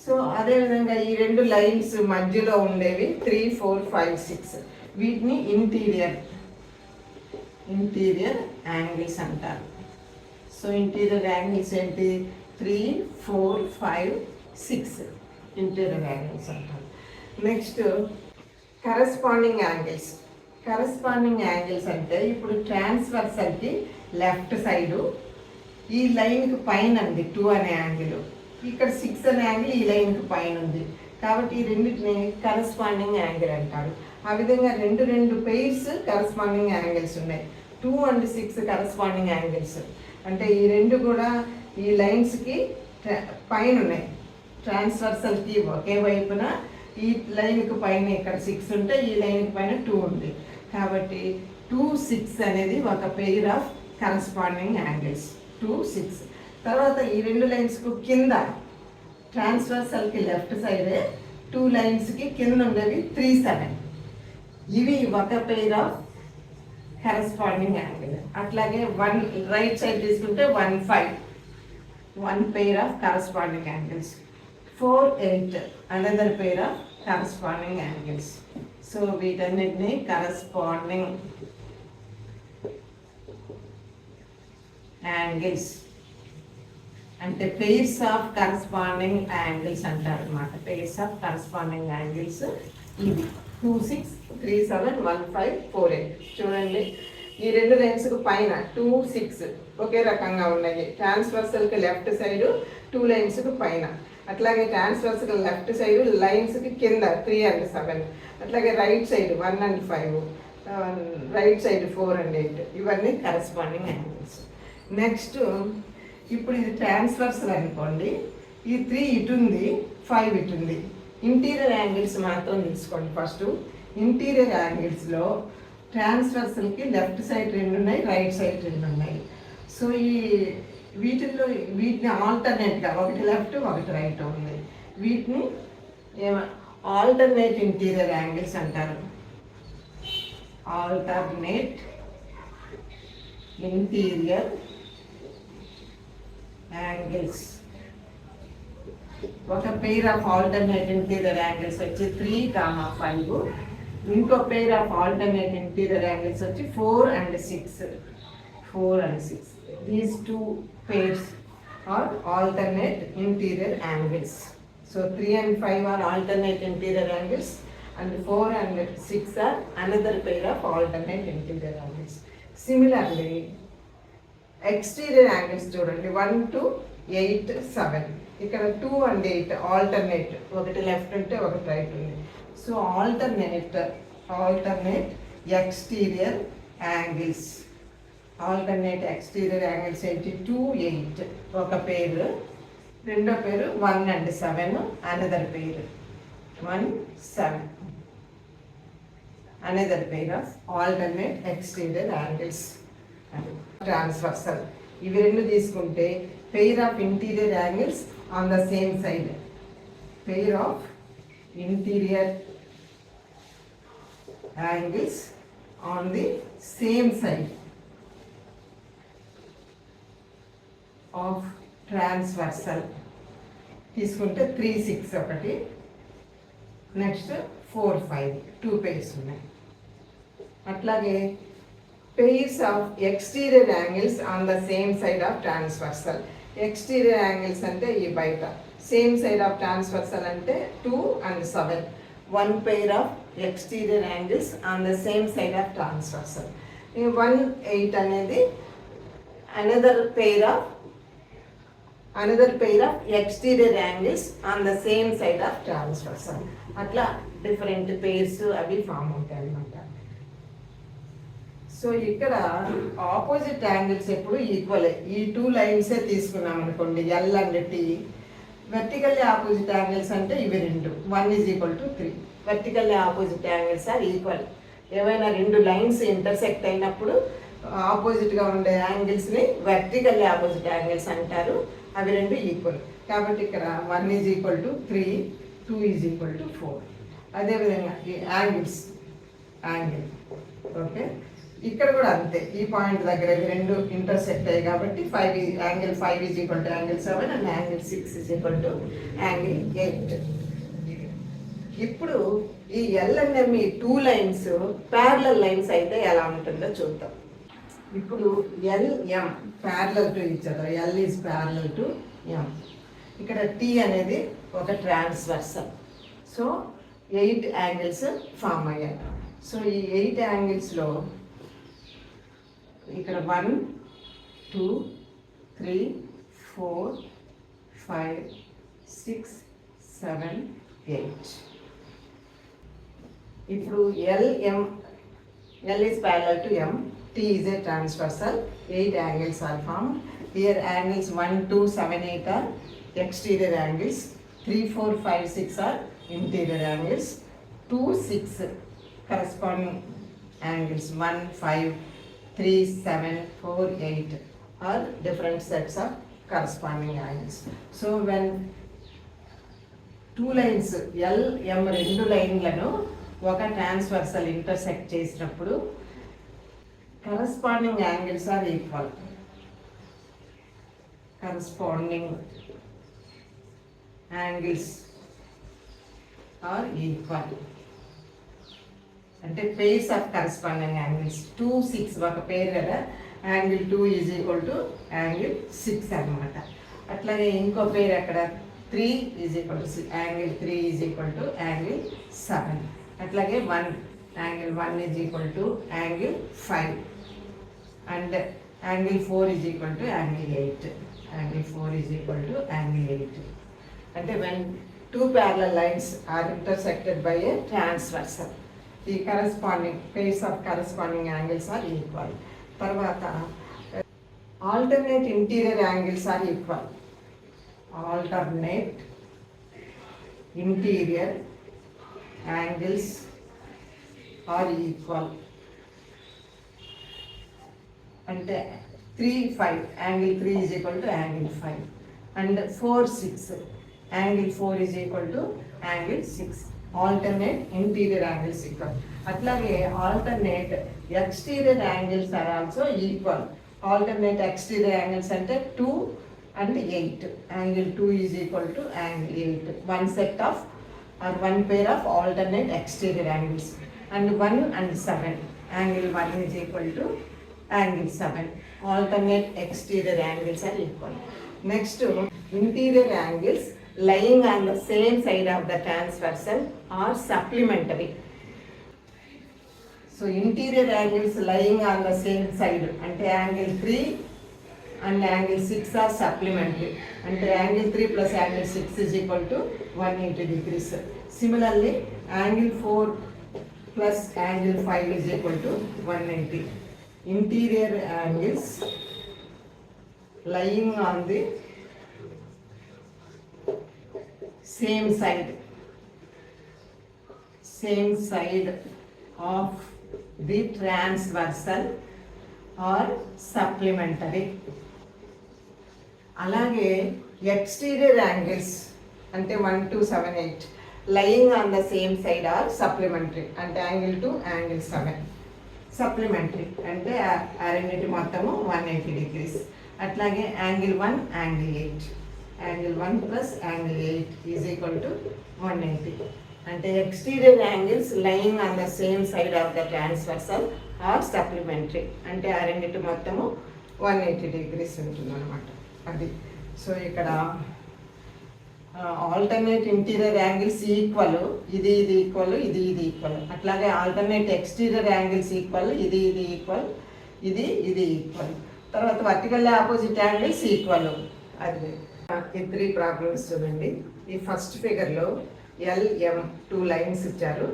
సో అదేవిధంగా ఈ రెండు లైన్స్ మధ్యలో ఉండేవి 3, 4, 5, 6 వీటిని ఇంటీరియర్ యాంగిల్స్ అంటారు. సో ఇంటీరియర్ యాంగిల్స్ ఏంటి? 3, 4, 5, 6 ఇంటీరియర్ యాంగిల్స్ అంటారు. Next corresponding angles. Corresponding angles అంటే ఇప్పుడు ట్రాన్స్వర్సల్కి లెఫ్ట్ సైడు ఈ లైన్కి పైన ఉంది 2 అనే యాంగిల్, ఇక్కడ 6 అనే యాంగిల్ ఈ లైన్కి పైన ఉంది, కాబట్టి ఈ రెండింటిని కరస్పాండింగ్ యాంగిల్ అంటారు. ఆ విధంగా రెండు పెయిర్స్ కరస్పాండింగ్ యాంగిల్స్ ఉన్నాయి. 2 and 6 కరస్పాండింగ్ యాంగిల్స్ అంటే ఈ రెండు కూడా ఈ లైన్స్కి పైన ఉన్నాయి. ట్రాన్స్వర్సల్కి ఒకే వైపున ఈ లైన్కి పైన ఇక్కడ 6 ఉంటే ఈ లైన్కి పైన 2 ఉంది, కాబట్టి 2, 6 అనేది ఒక పెయిర్ ఆఫ్ కరస్పాండింగ్ యాంగిల్స్. 2, 6 తర్వాత ఈ రెండు లైన్స్కు కింద ట్రాన్స్వర్సల్కి లెఫ్ట్ సైడే 2 లైన్స్కి కింద ఉండేవి 3, 7 ఇవి ఒక పెయిర్ ఆఫ్ కరస్పాండింగ్ యాంగిల్. అట్లాగే 1 రైట్ సైడ్ తీసుకుంటే 1, 5 1 pair of corresponding angles. 4, 8 another pair of corresponding angles. So వీటన్నిటిని కరస్పాండింగ్ యాంగిల్స్ అంటే పెయిర్స్ ఆఫ్ కరస్పాండింగ్ యాంగిల్స్ అంటారు అన్నమాట. పెయిర్స్ ఆఫ్ కరస్పాండింగ్ యాంగిల్స్ ఇవి 2, 6, 3, 7, 1, 5, 4, 8 చూడండి. ఈ రెండు లైన్స్కి పైన 2, 6 ఒకే రకంగా ఉన్నాయి. ట్రాన్స్వర్సల్కి లెఫ్ట్ సైడ్ 2 లైన్స్కి పైన, అట్లాగే ట్రాన్స్వర్సల్కి లెఫ్ట్ సైడ్ లైన్స్కి కింద 3 and 7, అట్లాగే right side 1 and 5, right side 4 and 8 ఇవన్నీ కరస్పాండింగ్ యాంగిల్స్. నెక్స్ట్ ఇప్పుడు ఇది ట్రాన్స్వర్సల్ అనుకోండి, ఈ 3 ఇటు ఉంది, 5 ఇటు ఉంది. ఇంటీరియర్ యాంగిల్స్ మాత్రం తీసుకోండి. ఫస్ట్ ఇంటీరియర్ యాంగిల్స్లో ట్రాన్స్వర్సల్కి లెఫ్ట్ సైడ్ 2 ఉన్నాయి, రైట్ సైడ్ 2 ఉన్నాయి. సో వీటిని ఆల్టర్నేట్గా ఒకటి లెఫ్ట్ ఒకటి రైట్ ఉంది. వీటిని ఆల్టర్నేట్ ఇంటీరియర్ యాంగిల్స్ అంటారు. Alternate interior angles. ఒక pair of alternate interior angles వచ్చి 3, 5, ఇంకో pair of alternate interior angles వచ్చి 4 and 6. 4 and 6 these 2 pairs are alternate interior angles. So 3 and 5 are alternate interior angles and 4 and 6 are another pair of alternate interior angles. Similarly exterior angles చూడండి 1 to 8, 7 ఇక్కడ 2 and 8 ఆల్టర్నేట్, ఒకటి లెఫ్ట్ ఉంటే ఒకటి రైట్ ఉంది. So alternate exterior angles. Alternate exterior angles ఏంటి? 2, 8 ఒక పేరు, రెండో పేరు 1 and 7 అనదర్ పేరు 1, 7 another pair of alternate exterior angles. Transversal ఇవి రెండు తీసుకుంటే pair of interior angles on the same side. Pair of interior angles on the same side of transversal తీసుకుంటే 3, 6 ఒకటి, నెక్స్ట్ 4, 5 2 pairs ఉన్నాయి. అట్లాగే pairs of exterior angles on the same side of transversal. Exterior angles అంటే ఈ బయట, సేమ్ సైడ్ ఆఫ్ ట్రాన్స్వర్సల్ అంటే 2 and 7 1 pair of exterior angles on the same side of transversal. 1, 8 అనేది another pair of exterior angles on the same side of transversal. అట్లా డిఫరెంట్ పెయిర్స్ అవి ఫామ్ అవుతాయి అన్నమాట. సో ఇక్కడ ఆపోజిట్ యాంగిల్స్ ఎప్పుడు ఈక్వలే. ఈ 2 లైన్సే తీసుకున్నాం అనుకోండి, L and T. Vertically opposite angles అంటే ఇవి రెండు, 1 is equal to 3. Vertically opposite angles are equal. ఏవైనా 2 లైన్స్ ఇంటర్సెక్ట్ అయినప్పుడు ఆపోజిట్గా ఉండే యాంగిల్స్ని వెర్టికల్లీ ఆపోజిట్ యాంగిల్స్ అంటారు. అవి రెండు ఈక్వల్, కాబట్టి ఇక్కడ 1 is equal to 3, 2 is equal to 4. అదేవిధంగా ఈ యాంగిల్ ఓకే ఇక్కడ కూడా అంతే, ఈ పాయింట్ దగ్గర ఇవి రెండు ఇంటర్సెక్ట్ అయ్యాయి కాబట్టి angle 5 is equal to angle 7 and angle 6 is equal to angle 8. ఇప్పుడు ఈ ఎల్ఎన్ఎం ఈ టూ లైన్స్ ప్యారలల్ లైన్స్ అయితే ఎలా ఉంటుందో చూద్దాం. ఇప్పుడు LM parallel to each other, L is parallel to M. ఇక్కడ టీ అనేది ఒక ట్రాన్స్వర్సల్. సో 8 యాంగిల్స్ ఫామ్ అయ్యాయి. సో ఈ 8 యాంగిల్స్లో ఇక్కడ 1 2 3 4 5 6 7 8. ఇప్పుడు L is parallel to M, T is a transversal, 8 angles are formed. Here angles 1 2 7 8 are exterior angles, 3 4 5 6 are interior angles, 2 6 corresponding angles, 1 5 3 7 4 8 are different sets of corresponding angles. So when two lines L M రెండు లైన్లను ఒక ట్రాన్స్వర్సల్ ఇంటర్సెక్ట్ చేసినప్పుడు corresponding angles are equal. Corresponding angles are equal అంటే పేర్స్ ఆఫ్ కరస్పాండింగ్ యాంగిల్స్. 2 6 ఒక పేరు కదా, angle 2 is equal to angle 6 అనమాట. అట్లాగే ఇంకో పేరు అక్కడ 3 is equal to angle 3 is equal to angle 7. అట్లాగే 1 angle 1 is equal to angle 5 and angle 4 is equal to angle 8. Angle 4 is equal to angle 8. అంటే when two parallel lines are intersected by a transversal, the corresponding pairs of corresponding angles are equal. తర్వాత alternate interior angles are equal. Alternate interior angles are equal. అంటే 3 5 angle 3 is equal to angle 5 and 4 6 angle 4 is equal to angle 6. Alternate interior angles equal. అట్లాగే alternate exterior angles are also equal. Alternate exterior angles అంటే 2 and 8. Angle 2 is equal to angle 8. One set of or one pair of alternate exterior angles, and 1 and 7 angle 1 is equal to angle 7. Alternate exterior angles are equal. Next, interior angles lying on the same side of the transversal are supplementary. So interior angles lying on the same side ante angle 3 and angle 6 are supplementary. And angle 3 plus angle 6 is equal to 180 degrees. Similarly, angle 4 plus angle 5 is equal to 180. Interior angles lying on the same side of the transversal are supplementary. అలాగే ఎక్స్టీరియర్ యాంగిల్స్ అంటే 1 2 7 8 lying on the same side are supplementary. అంటే యాంగిల్ 2 యాంగిల్ 7 సప్లిమెంటరీ అంటే ఆ రెండింటి మొత్తము 180 డిగ్రీస్. అట్లాగే angle 1 angle 8 angle 1 plus angle 8 is equal to 180. అంటే exterior angles lying on the same side of the transversal are supplementary అంటే ఆ రెండింటి మొత్తము 180 డిగ్రీస్ ఉంటుంది అనమాట. అది సో ఇక్కడ ఆల్టర్నేట్ ఇంటీరియర్ యాంగిల్స్ ఈక్వల్, ఇది ఈక్వల్, ఇది ఈక్వల్. అట్లాగే ఆల్టర్నేట్ ఎక్స్టీరియర్ యాంగిల్స్ ఈక్వల్, ఇది ఈక్వల్, ఇది ఈక్వల్. తర్వాత వర్టికల్ ఆపోజిట్ యాంగిల్స్ ఈక్వల్. అది ఈ 3 ప్రాబ్లమ్స్ చూడండి. ఈ ఫస్ట్ ఫిగర్లో ఎల్ఎం 2 లైన్స్ ఇచ్చారు.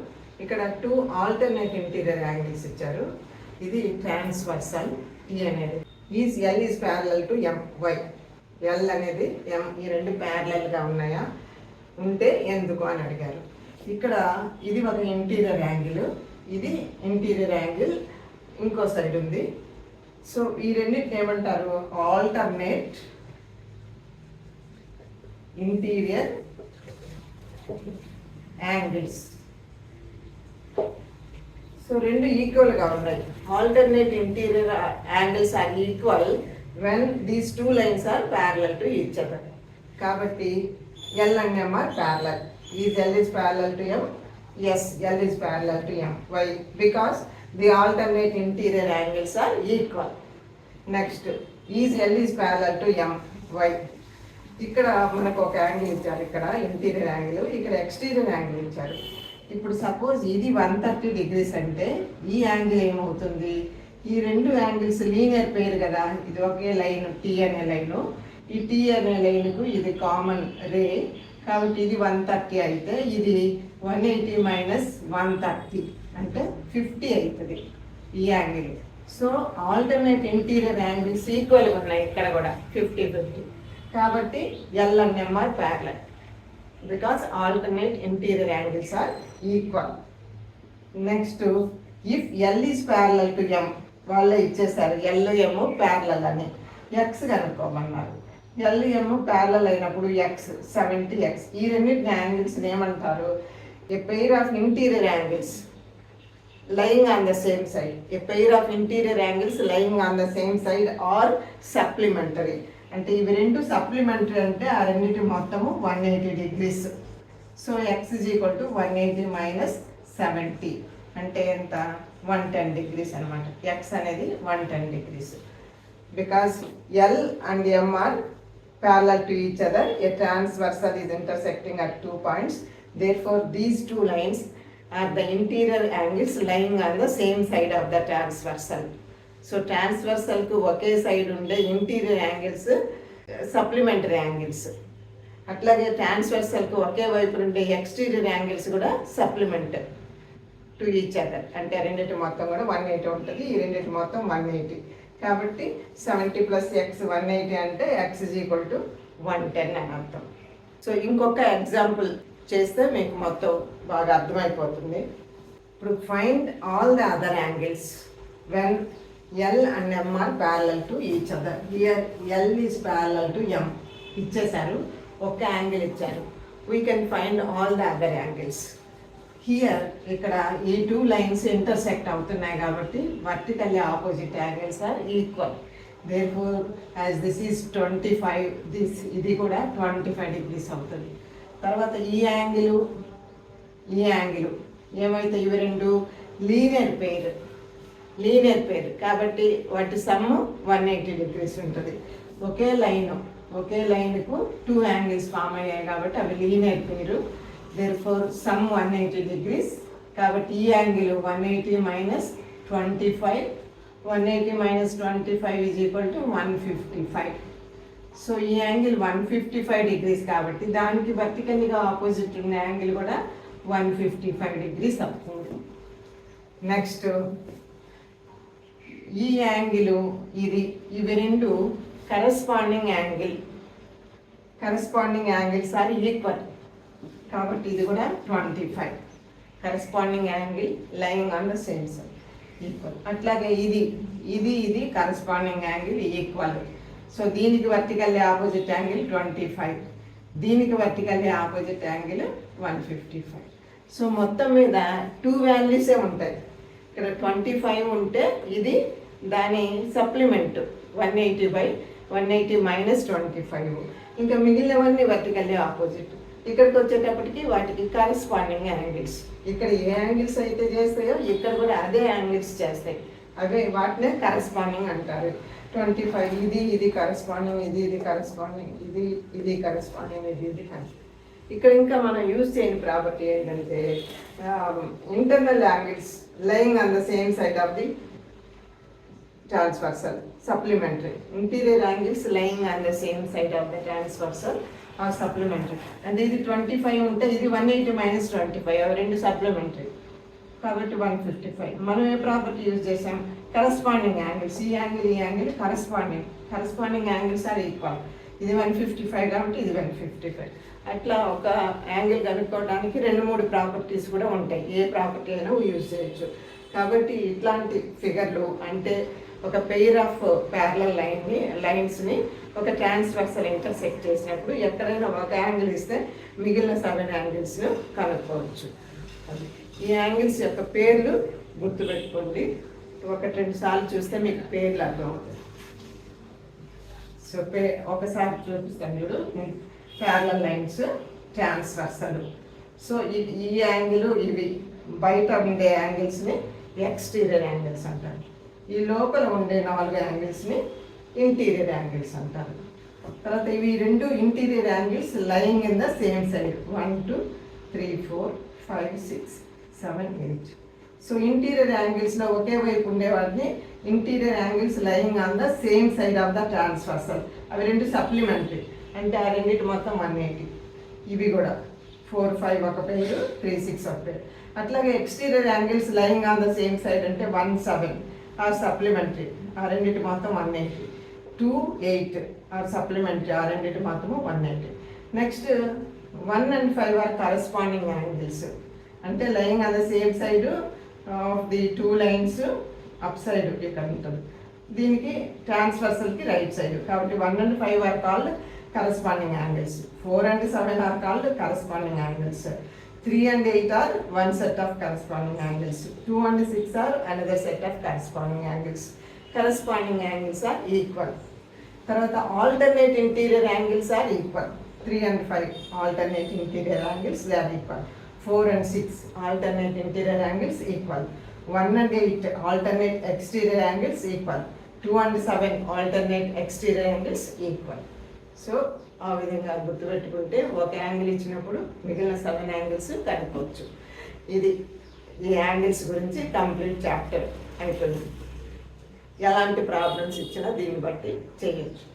ఇక్కడ 2 ఆల్టర్నేట్ ఇంటీరియర్ యాంగిల్స్ ఇచ్చారు. ఇది ట్రాన్స్వర్సల్. ఈ అనేది L is parallel to M Y. L అనేది ఎం ఈ రెండు ప్యారలల్గా ఉన్నాయా, ఉంటే ఎందుకు అని అడిగారు. ఇక్కడ ఇది ఒక ఇంటీరియర్ యాంగిల్, ఇది ఇంటీరియర్ యాంగిల్, ఇంకో సైడ్ ఉంది. సో ఈ రెండింటిని ఏమంటారు? Alternate interior angles. సో రెండు ఈక్వల్గా ఉన్నాయి. Alternate interior angles are equal when these two lines are parallel to each other. కాబట్టి L and M are parallel. Is L is parallel to M? Yes, L is parallel to M. Why? Because the alternate interior angles are equal. Next, is L is parallel to M? Why? ఇక్కడ మనకు ఒక యాంగిల్ ఇచ్చారు, ఇక్కడ ఇంటీరియర్ యాంగిల్, ఇక్కడ ఎక్స్టీరియర్ యాంగిల్ ఇచ్చారు. ఇప్పుడు సపోజ్ ఇది 130 degrees అంటే ఈ యాంగిల్ ఏమవుతుంది? ఈ రెండు యాంగిల్స్ లీనియర్ పేరు కదా, ఇది ఒకే లైన్ T అనే లైను, ఈ T అనే లైన్కు ఇది కామన్ రే, కాబట్టి ఇది 130 అయితే ఇది 180 మైనస్ 130 అంటే 50 అవుతుంది ఈ angle. So alternate interior angles ఈక్వల్గా ఉన్నాయి ఇక్కడ కూడా 50-50. కాబట్టి L and M are parallel because alternate interior angles are equal. Next, if L is parallel to M, వాళ్ళే ఇచ్చేసారు L M parallel అని, X కనుక్కోమన్నారు. L M parallel అయినప్పుడు X 70X. ఈ రెండింటి యాంగిల్స్ ఏమంటారు? A pair of interior angles lying on the same side. A pair of interior angles lying on the same side or supplementary. అంటే ఇవి రెండు సప్లిమెంటరీ అంటే ఆ రెండింటి మొత్తము 180 degrees. So X is equal to 180 minus 70 అంటే ఎంత? 110 degrees అనమాట. X అనేది 110 degrees. Because L and M are parallel to each other, a transversal is intersecting at 2 points. Therefore, these two lines are the interior angles lying on the same side of the transversal. So ట్రాన్స్వర్సల్కు ఒకే సైడ్ ఉండే ఇంటీరియర్ యాంగిల్స్ సప్లిమెంటరీ యాంగిల్స్, అట్లాగే ట్రాన్స్వర్సల్కు ఒకే వైపు ఉండే ఎక్స్టీరియర్ యాంగిల్స్ కూడా సప్లిమెంట్ టు ఈచ్ అదర్. అంటే రెండింటి మొత్తం కూడా 180 ఉంటుంది, ఈ రెండింటి మొత్తం 180. కాబట్టి 70 ప్లస్ X 180 అంటే X is equal to 110 అని అర్థం. సో ఇంకొక ఎగ్జాంపుల్ చేస్తే మీకు మొత్తం బాగా అర్థమైపోతుంది. ఇప్పుడు find all the other angles when L and M are parallel to each other. Here L is parallel to M. ఇచ్చేసారు, ఒక యాంగిల్ ఇచ్చారు. We can find all the other angles. Here ఇక్కడ ఈ టూ లైన్స్ ఇంటర్సెక్ట్ అవుతున్నాయి కాబట్టి vertically opposite angles are equal. Therefore, as this is 25, ఇది కూడా 25 degrees అవుతుంది. తర్వాత ఈ యాంగిల్ ఏమైతే ఇవి రెండు లీనియర్ పేరు కాబట్టి వాటి సమ్ము 180 degrees ఉంటుంది. ఒకే లైన్కు టూ యాంగిల్స్ ఫామ్ అయ్యాయి కాబట్టి అవి లీనియర్ పేరు. Therefore some 180 degrees. కాబట్టి ఈ angle 180 minus 25, 180 minus 25 is equal to 155. So ఈ యాంగిల్ 155 degrees కాబట్టి దానికి వర్టికల్గా ఆపోజిట్ ఉన్న యాంగిల్ కూడా 155 degrees అవుతుంది. నెక్స్ట్ ఈ యాంగిల్ ఇవి రెండు కరస్పాండింగ్ యాంగిల్స్ ఆర్ ఈక్వల్ కాబట్టి ఇది కూడా 25. Corresponding angle lying on the same side equal. అట్లాగే ఇది కరస్పాండింగ్ యాంగిల్ ఈక్వల్. సో దీనికి వర్టికల్లీ ఆపోజిట్ యాంగిల్ 25, దీనికి వర్టికల్లీ ఆపోజిట్ యాంగిల్ 155. సో మొత్తం మీద 2 వాల్యూసే ఉంటాయి. ఇక్కడ 25 ఉంటే ఇది దాని సప్లిమెంట్ 180/180 మైనస్ 25. ఇంకా మిగిలినవన్నీ వర్టికల్లీ ఆపోజిట్. ఇక్కడికి వచ్చేటప్పటికి వాటికి కరస్పాండింగ్ యాంగిల్స్. ఇక్కడ ఏ యాంగిల్స్ అయితే చేస్తాయో ఇక్కడ కూడా అదే యాంగిల్స్ చేస్తాయి, అవే వాటినే కరస్పాండింగ్ అంటారు. 25 ఇది కరస్పాండింగ్, ఇది కరస్పాండింగ్, ఇది కరస్పాండింగ్, ఇది కరస్పాండింగ్. ఇక్కడ ఇంకా మనం యూజ్ చేయని ప్రాపర్టీ ఏంటంటే internal angles lying on the same side of the transversal supplementary. Interior angles lying on the same side of the transversal are supplementary. అంటే ఇది 25 ఉంటే ఇది 180 మైనస్ 25, అవి రెండు సప్లిమెంటరీ కాబట్టి 155. మనం ఏ ప్రాపర్టీ యూజ్ చేసాం? Corresponding angles. ఈ angle corresponding angles are equal. ఇది 155 కాబట్టి ఇది 155. అట్లా ఒక యాంగిల్ కనుక్కోవడానికి 2-3 ప్రాపర్టీస్ కూడా ఉంటాయి. ఏ ప్రాపర్టీ అయినా యూజ్ చేయొచ్చు. కాబట్టి ఇట్లాంటి ఫిగర్లు అంటే ఒక పెయిర్ ఆఫ్ ప్యారలల్ లైన్స్ని ఒక ట్రాన్స్వర్సల్ ఇంటర్సెక్ట్ చేసినప్పుడు ఎక్కడైనా ఒక యాంగిల్ ఇస్తే మిగిలిన 7 యాంగిల్స్ కనుక్కోవచ్చు. ఈ యాంగిల్స్ యొక్క పేర్లు గుర్తుపెట్టుకోండి. ఒకటి రెండు సార్లు చూస్తే మీకు పేర్లు అర్థం అవుతుంది. సో ఒకసారి చూపిస్తాను చూడు. Parallel lines, transversal. సో ఈ యాంగిల్, ఇవి బయట ఉండే యాంగిల్స్ని ఎక్స్టీరియర్ యాంగిల్స్ అంటారు. ఈ లోపల ఉండే 4 యాంగిల్స్ని ఇంటీరియర్ యాంగిల్స్ అంటారు. తర్వాత ఇవి 2 interior angles lying in the same side. 1 2 3 4 5 6 7 8. So interior యాంగిల్స్లో ఒకే వైపు ఉండేవాడిని interior angles lying on the same side of the transversal. అవి 2 సప్లిమెంటరీ, అంటే ఆ రెండింటి మొత్తం 180. ఇవి కూడా 4 5 ఒక పేరు, 3 6 ఒక పేరు. అట్లాగే exterior angles lying on the same side అంటే 1 7 ఆర్ సప్లిమెంటరీ, ఆ రెండింటి మొత్తం 180. 2 8 ఆర్ సప్లిమెంటరీ, ఆ రెండింటి మొత్తము 180. Next 1 and 5 are corresponding angles, అంటే lying on the same side of the 2 lines up side ఇక్కడ ఉంటుంది. దీనికి ట్రాన్స్వర్సల్కి రైట్ సైడ్. కాబట్టి 1 and 5 are called corresponding angles. 4 and 7 are called corresponding angles. 3 and 8 are one set of corresponding angles. 2 and 6 are another set of corresponding angles. Corresponding angles are equal. తర్వాత alternate interior angles are equal. 3 and 5 alternate interior angles, they are equal. 4 and 6 alternate interior angles equal. 1 and 8 alternate exterior angles equal. 2 and 7 alternate exterior angles equal. So ఆ విధంగా గుర్తుపెట్టుకుంటే ఒక యాంగిల్ ఇచ్చినప్పుడు మిగిలిన 7 యాంగిల్స్ కనుక్కోవచ్చు. ఇది ఈ యాంగిల్స్ గురించి కంప్లీట్ చాప్టర్ అయిపోయింది. ఎలాంటి ప్రాబ్లమ్స్ ఇచ్చినా దీన్ని బట్టి చేయొచ్చు.